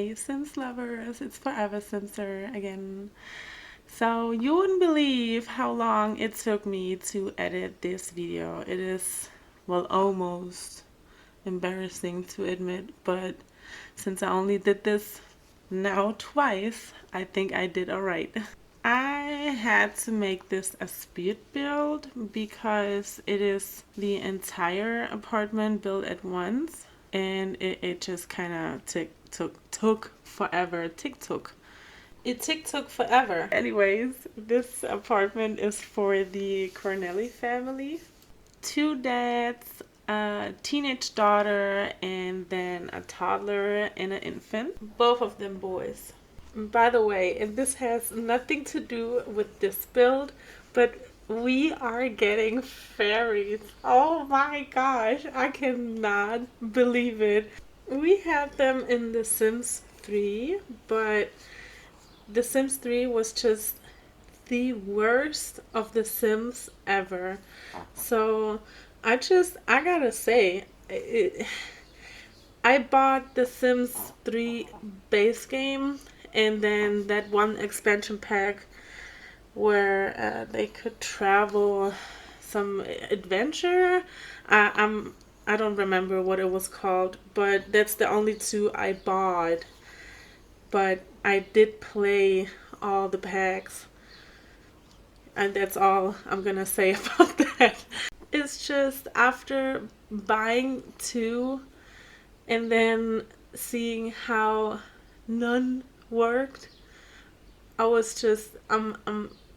Hey Sims lovers, it's Forever Simser again. So you wouldn't believe how long it took me to edit this video. It is, well, almost embarrassing to admit, but since I only did this now twice, I think I did alright. I had to make this a speed build because it is the entire apartment built at once, and it just kind of took forever. It took forever. Anyways, this apartment is for the Cornelli family. Two dads, a teenage daughter, and then a toddler and an infant. Both of them boys. By the way, and this has nothing to do with this build, but we are getting fairies. Oh my gosh, I cannot believe it. We had them in The Sims 3, but The Sims 3 was just the worst of The Sims ever. So I gotta say, I bought The Sims 3 base game and then that one expansion pack where they could travel some adventure. I don't remember what it was called, but that's the only two I bought. But I did play all the packs, and that's all I'm gonna say about that. It's just after buying two and then seeing how none worked, I was just I'm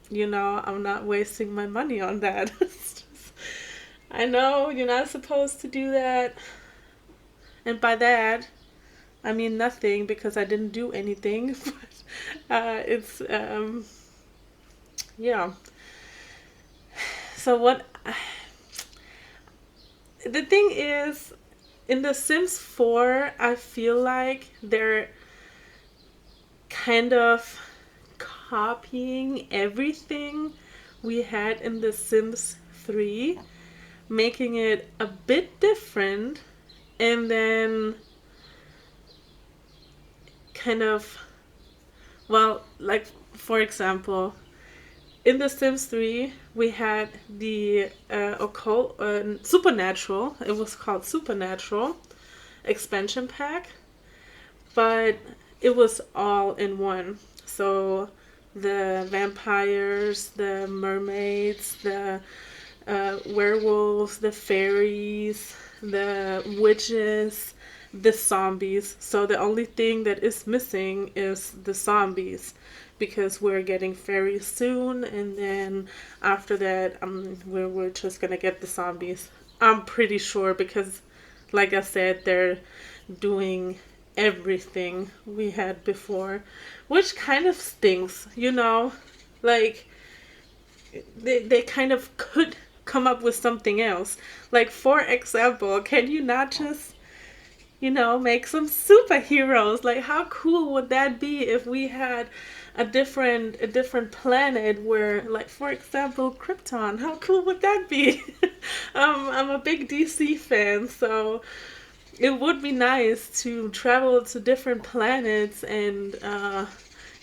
not wasting my money on that. I know you're not supposed to do that, and by that I mean nothing because I didn't do anything. But it's yeah. So what? The thing is, in The Sims 4, I feel like they're kind of copying everything we had in The Sims 3, making it a bit different, and then kind of, well, like for example, in The Sims 3, we had the occult, supernatural. It was called Supernatural expansion pack, but it was all in one. So the vampires, the mermaids, the werewolves, the fairies, the witches, the zombies. So the only thing that is missing is the zombies, because we're getting fairies soon, and then after that we're just gonna get the zombies. I'm pretty sure, because like I said, they're doing everything we had before, which kind of stinks, you know? Like, they kind of could come up with something else. Like, for example, can you not just, make some superheroes? Like, how cool would that be if we had a different planet where, like, for example, Krypton? How cool would that be? I'm a big DC fan, so it would be nice to travel to different planets and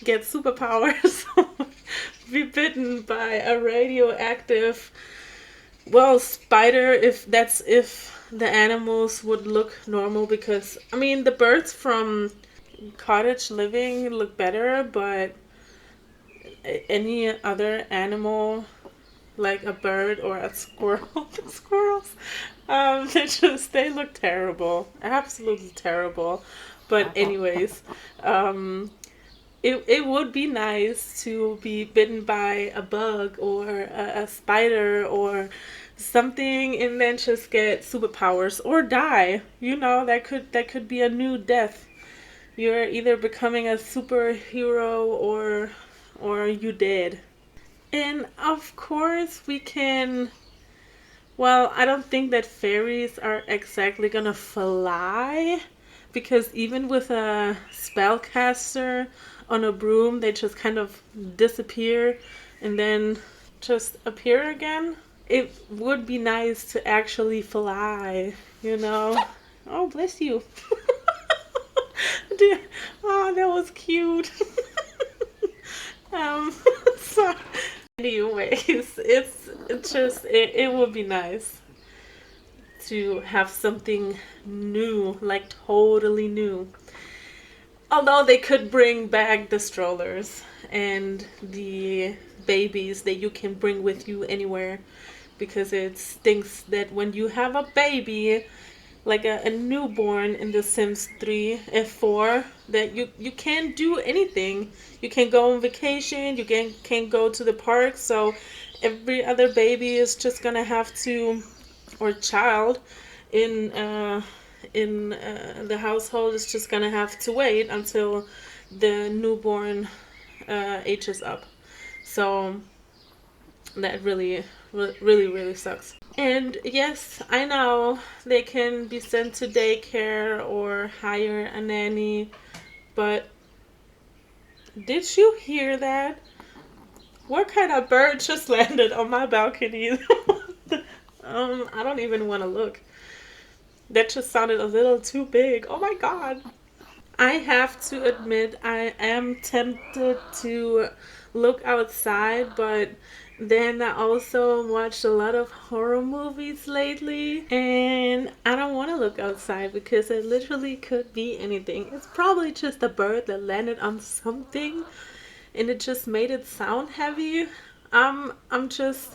get superpowers. Be bitten by a radioactive, well, spider, if the animals would look normal, because I mean the birds from Cottage Living look better, but any other animal like a bird or a squirrel, the squirrels, they look terrible, absolutely terrible. But anyways, it would be nice to be bitten by a bug or a spider or something, and then just get superpowers or die. That could be a new death. You're either becoming a superhero or you dead. And of course we can, well, I don't think that fairies are exactly gonna fly, because even with a spellcaster on a broom, they just kind of disappear and then just appear again. It would be nice to actually fly, you know? Oh, bless you. Oh, that was cute. um, so anyways, it's just it would be nice to have something new, like totally new. Although they could bring back the strollers and the babies that you can bring with you anywhere, because it stinks that when you have a baby, like a newborn in The Sims 3 F4, that you can't do anything. You can't go on vacation, you can't go to the park, so every other baby is just gonna have to, or child in the household is just gonna have to wait until the newborn ages up. So that really sucks. And yes, I know they can be sent to daycare or hire a nanny, but did you hear that? What kind of bird just landed on my balcony? I don't even want to look. That just sounded a little too big. Oh my god. I have to admit, I am tempted to look outside, but then I also watched a lot of horror movies lately, and I don't want to look outside because it literally could be anything. It's probably just a bird that landed on something and it just made it sound heavy. I'm just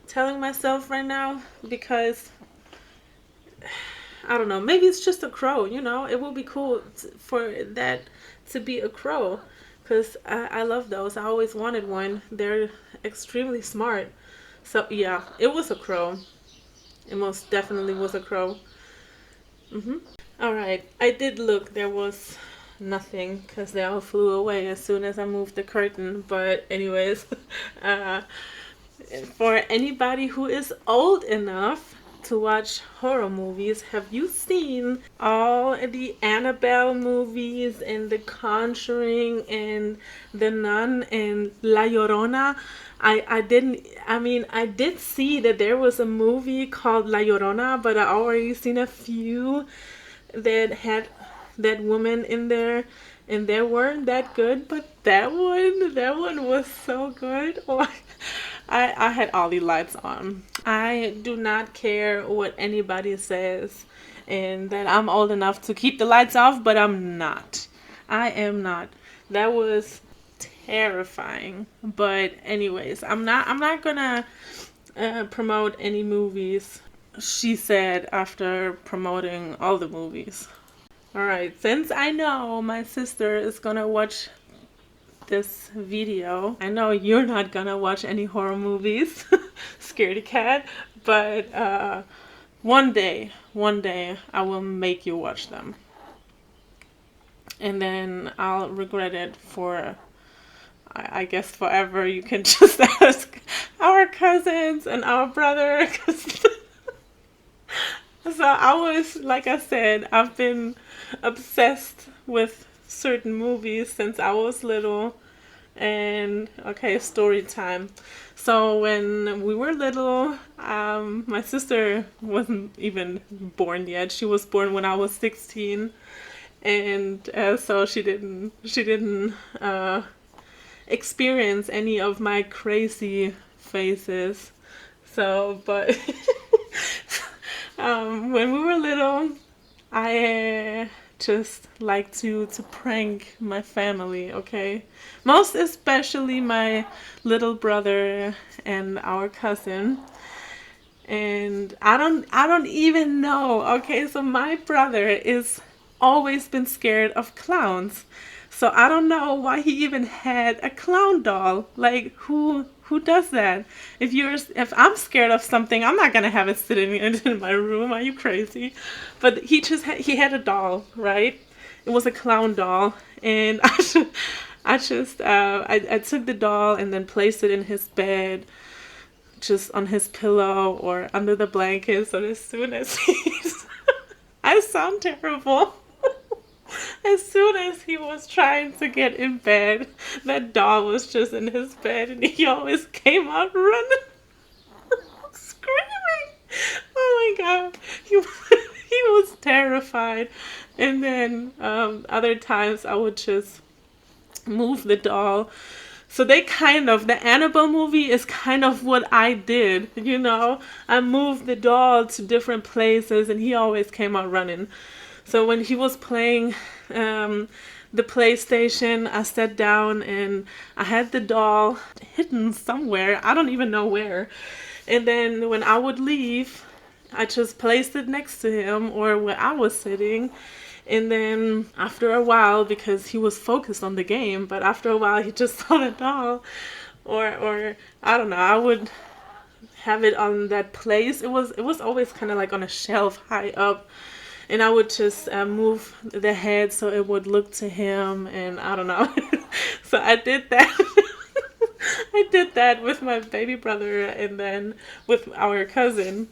telling myself right now because I don't know. Maybe it's just a crow. It would be cool for that to be a crow, because I love those. I always wanted one. They're extremely smart. So yeah, it was a crow. It most definitely was a crow. All right, I did look. There was nothing because they all flew away as soon as I moved the curtain. But anyways, uh, for anybody who is old enough to watch horror movies, have you seen all the Annabelle movies and The Conjuring and The Nun and La Llorona? I did see that there was a movie called La Llorona, but I already seen a few that had that woman in there, and they weren't that good, but that one was so good. Oh, I had all the lights on. I do not care what anybody says and that I'm old enough to keep the lights off, but I'm not. I am not. That was terrifying. But anyways, I'm not gonna promote any movies, she said after promoting all the movies. Alright, since I know my sister is gonna watch this video, I know you're not gonna watch any horror movies, scaredy cat, but one day I will make you watch them. And then I'll regret it for, I guess, forever. You can just ask our cousins and our brother. So I was, like I said, I've been obsessed with certain movies since I was little. And okay, story time. So when we were little, my sister wasn't even born yet. She was born when I was 16, and so she didn't experience any of my crazy phases. So, but when we were little, I just like to prank my family, okay? Most especially my little brother and our cousin. And I don't even know. Okay, so my brother is always been scared of clowns. So I don't know why he even had a clown doll. Like who does that? If I'm scared of something, I'm not gonna have it sitting in my room. Are you crazy? But he had a doll, right? It was a clown doll, and I took the doll and then placed it in his bed, just on his pillow or under the blanket. So as soon as I sound terrible. As soon as he was trying to get in bed, that doll was just in his bed, and he always came out running, screaming. Oh my god, he was terrified. And then other times I would just move the doll. So the Annabelle movie is kind of what I did, you know. I moved the doll to different places and he always came out running. So when he was playing the PlayStation, I sat down and I had the doll hidden somewhere. I don't even know where. And then when I would leave, I just placed it next to him or where I was sitting. And then after a while, because he was focused on the game, but after a while he just saw the doll. Or I don't know, I would have it on that place. It was always kind of like on a shelf high up. And I would just move the head so it would look to him, and I don't know. So I did that. I did that with my baby brother and then with our cousin.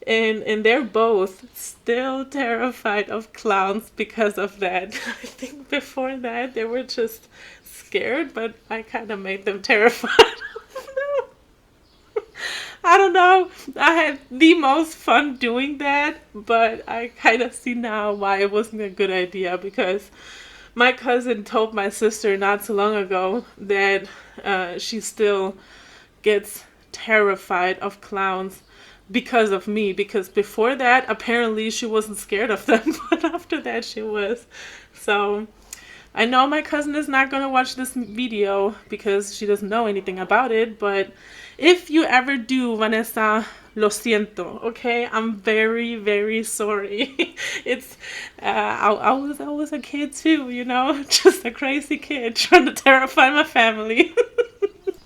And they're both still terrified of clowns because of that. I think before that they were just scared, but I kind of made them terrified. I don't know. I had the most fun doing that, but I kind of see now why it wasn't a good idea, because my cousin told my sister not too long ago that she still gets terrified of clowns because of me, because before that apparently she wasn't scared of them, but after that she was. So I know my cousin is not going to watch this video because she doesn't know anything about it, but if you ever do, Vanessa, lo siento, okay? I'm very, very sorry. It's, I was a kid too, you know? Just a crazy kid trying to terrify my family.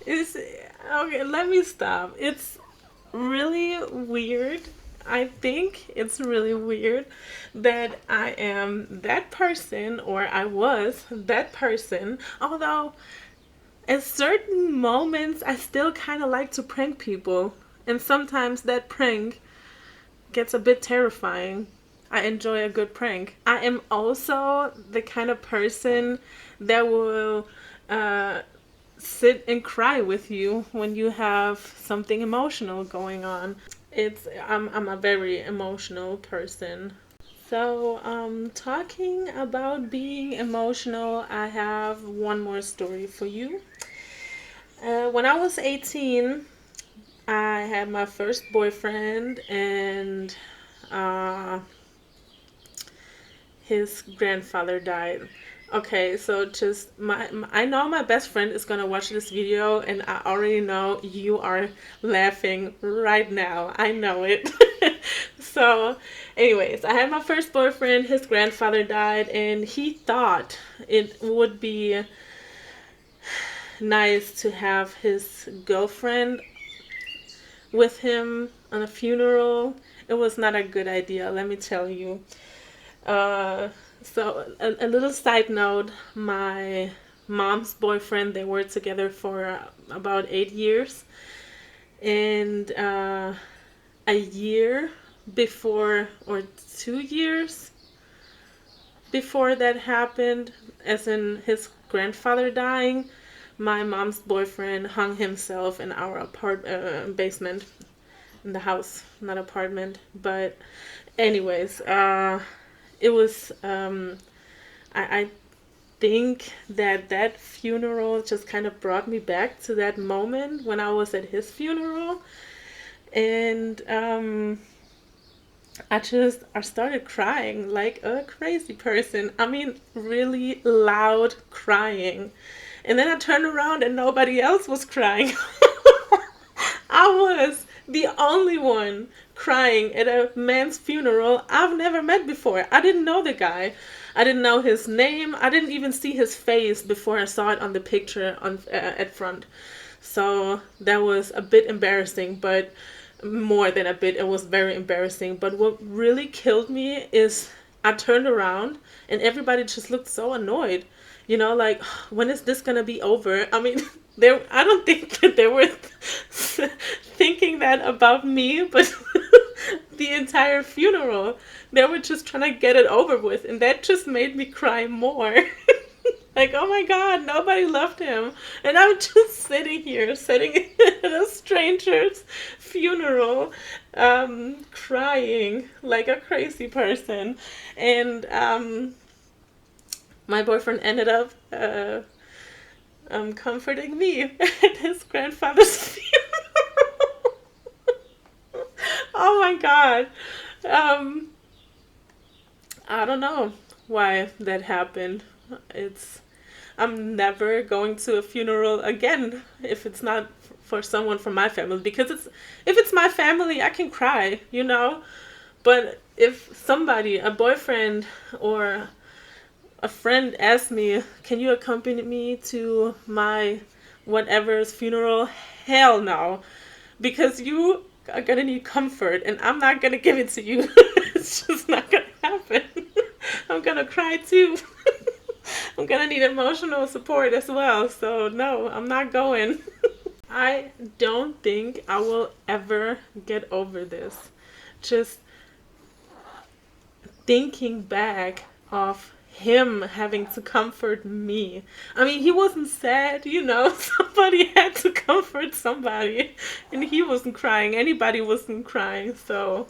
It's, okay, let me stop. It's really weird. I think it's really weird that I am that person, or I was that person, although at certain moments I still kind of like to prank people, and sometimes that prank gets a bit terrifying. I enjoy a good prank. I am also the kind of person that will sit and cry with you when you have something emotional going on. I'm a very emotional person. So, talking about being emotional, I have one more story for you. When I was 18, I had my first boyfriend, and his grandfather died. Okay, so just I know my best friend is gonna watch this video, and I already know you are laughing right now. I know it. So, anyways, I had my first boyfriend. His grandfather died, and he thought it would be nice to have his girlfriend with him on a funeral. It was not a good idea, let me tell you. So a little side note, my mom's boyfriend, they were together for about 8 years. And a year before, or 2 years before that happened, as in his grandfather dying, my mom's boyfriend hung himself in our basement in the house, not apartment. But anyways, it was I think that funeral just kind of brought me back to that moment when I was at his funeral. And I started crying like a crazy person. I mean, really loud crying. And then I turned around and nobody else was crying. I was the only one crying at a man's funeral I've never met before. I didn't know the guy. I didn't know his name. I didn't even see his face before I saw it on the picture on at front. So that was a bit embarrassing, but more than a bit, it was very embarrassing. But what really killed me is I turned around and everybody just looked so annoyed. You know, like, when is this gonna be over? I mean, I don't think that they were thinking that about me, but the entire funeral, they were just trying to get it over with, and that just made me cry more. Like, oh my God, nobody loved him. And I'm just sitting here, sitting at a stranger's funeral, crying like a crazy person. And my boyfriend ended up comforting me at his grandfather's funeral. Oh my god. Um, I don't know why that happened. It's I'm never going to a funeral again if it's not for someone from my family, because if it's my family, I can cry, you know? But if somebody, a boyfriend or a friend asks me, "Can you accompany me to my whatever's funeral?" Hell no. Because you are gonna need comfort and I'm not gonna give it to you. It's just not gonna happen. I'm gonna cry too. I'm gonna need emotional support as well. So no, I'm not going. I don't think I will ever get over this. Just thinking back of him having to comfort me. I mean, he wasn't sad, you know, somebody had to comfort somebody, and he wasn't crying, anybody wasn't crying, so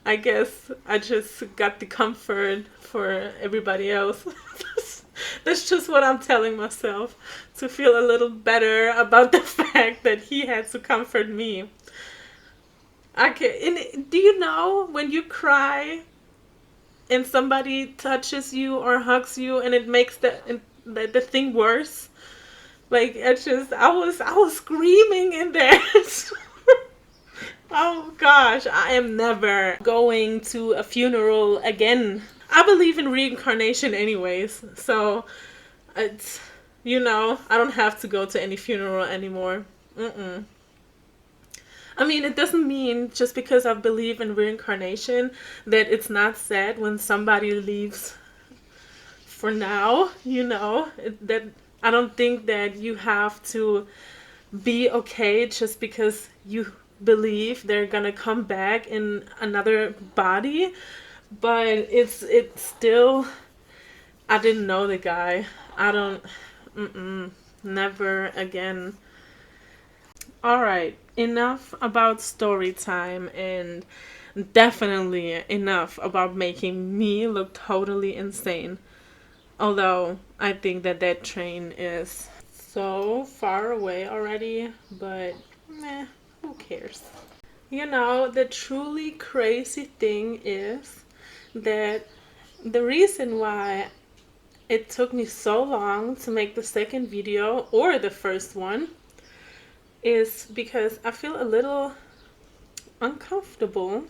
I guess I just got the comfort for everybody else. That's just what I'm telling myself, to feel a little better about the fact that he had to comfort me. I can, and do you know when you cry and somebody touches you or hugs you and it makes the thing worse? Like, I was screaming in there. Oh gosh, I am never going to a funeral again. I believe in reincarnation anyways, so it's, I don't have to go to any funeral anymore. Mm-mm. I mean, it doesn't mean just because I believe in reincarnation that it's not sad when somebody leaves for now, that I don't think that you have to be okay just because you believe they're gonna come back in another body. But it's still, I didn't know the guy. I don't, never again. All right, enough about story time, and definitely enough about making me look totally insane. Although I think that train is so far away already, but meh, who cares? The truly crazy thing is that the reason why it took me so long to make the second video, or the first one, is because I feel a little uncomfortable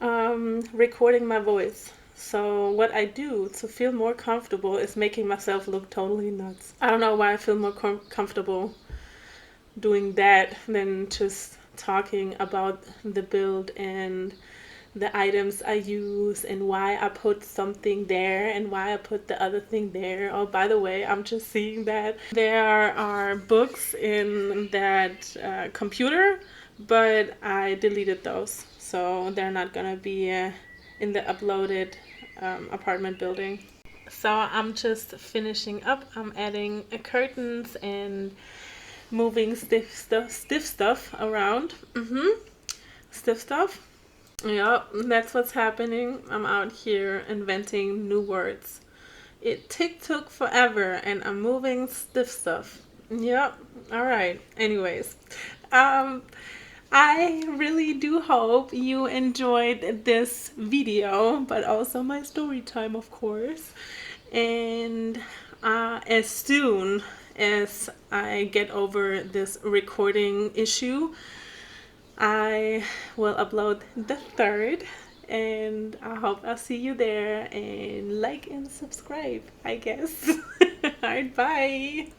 recording my voice. So what I do to feel more comfortable is making myself look totally nuts. I don't know why I feel more comfortable doing that than just talking about the build and the items I use and why I put something there and why I put the other thing there. Oh, by the way, I'm just seeing that there are books in that computer, but I deleted those, so they're not gonna be in the uploaded apartment building. So I'm just finishing up. I'm adding curtains and moving stiff stuff around. Stiff stuff. Yeah, that's what's happening. I'm out here inventing new words. It took forever and I'm moving stiff stuff. Yep. All right. Anyways, I really do hope you enjoyed this video, but also my story time, of course. And as soon as I get over this recording issue, I will upload the third, and I hope I'll see you there, and like and subscribe, I guess. Alright, bye.